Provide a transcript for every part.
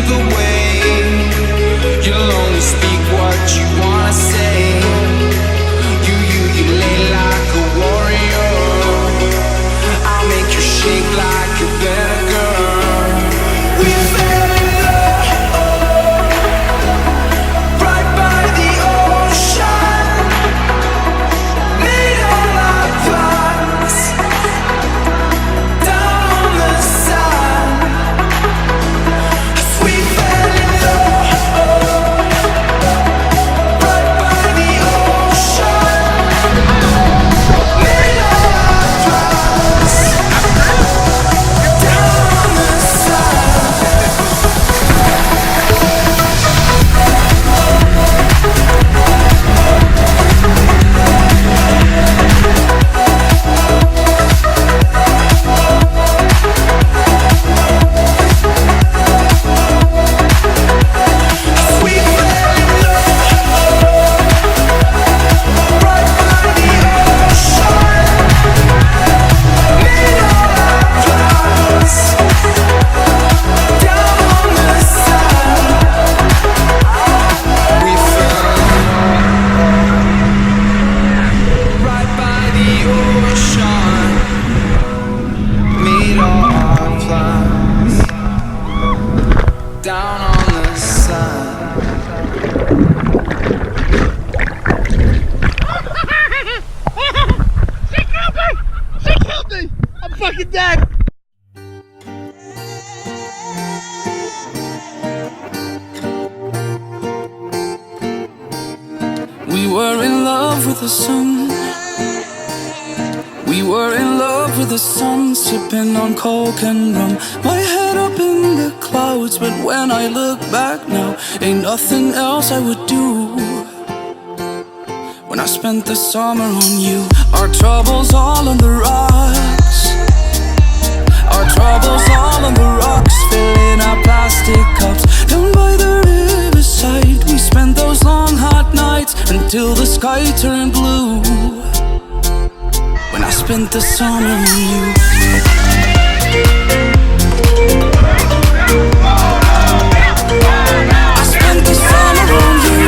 the way. You'll only speak what you wanna say. You lay like a warrior. I'll make you shake like a vinegar. We fell in love right by the ocean. Made all our plans down on the sand. We fell in love right by the ocean. Made all our plans down on the sand. We fell in love right by the ocean. Made all our plans down on the sand. We fell right by the ocean. Made all our plans down on the sand. She killed me! I'm fucking dead! We were in love with the sun. We were in love with the sun, sipping on coke and rum. My head up in the clouds, but when I look back now, ain't nothing else I would do. When I spent the summer on you, our troubles all on the rocks. Our troubles all on the rocks, filling our plastic cups. Down by the riverside, we spent those long hot nights until the sky turned blue. When I spent the summer on you. I spent the summer on you.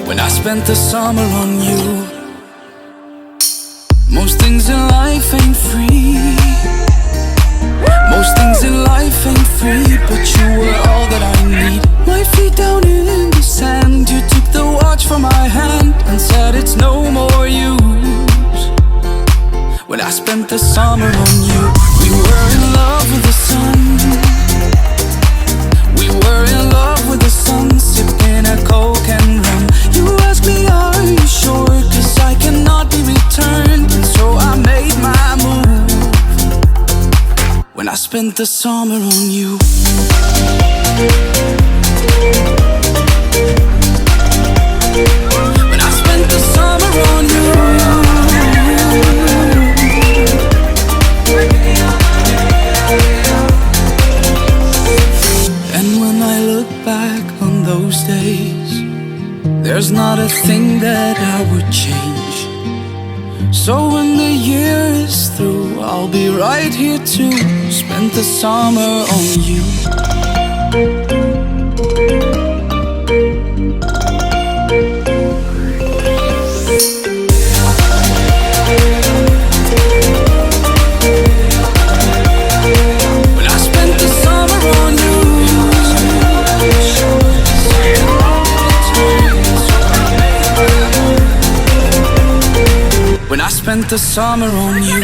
When I spent the summer on you. Most things in life ain't free. Most things in life ain't free, but you were all that I need. My feet down in the sand, you took the watch from my hand and said it's no more use. When I spent the summer on you, we were in love with the sun. We were in love with the sun, sipping a coke and rum. You asked me, are you sure? 'Cause I cannot be returned, and so I made my move. When I spent the summer on you. When I spent the summer on you. And when I look back on those days, there's not a thing that I would change. So when the year is through, I'll be right here to spend the summer on you. When I spent the summer on you. When I spent the summer on you.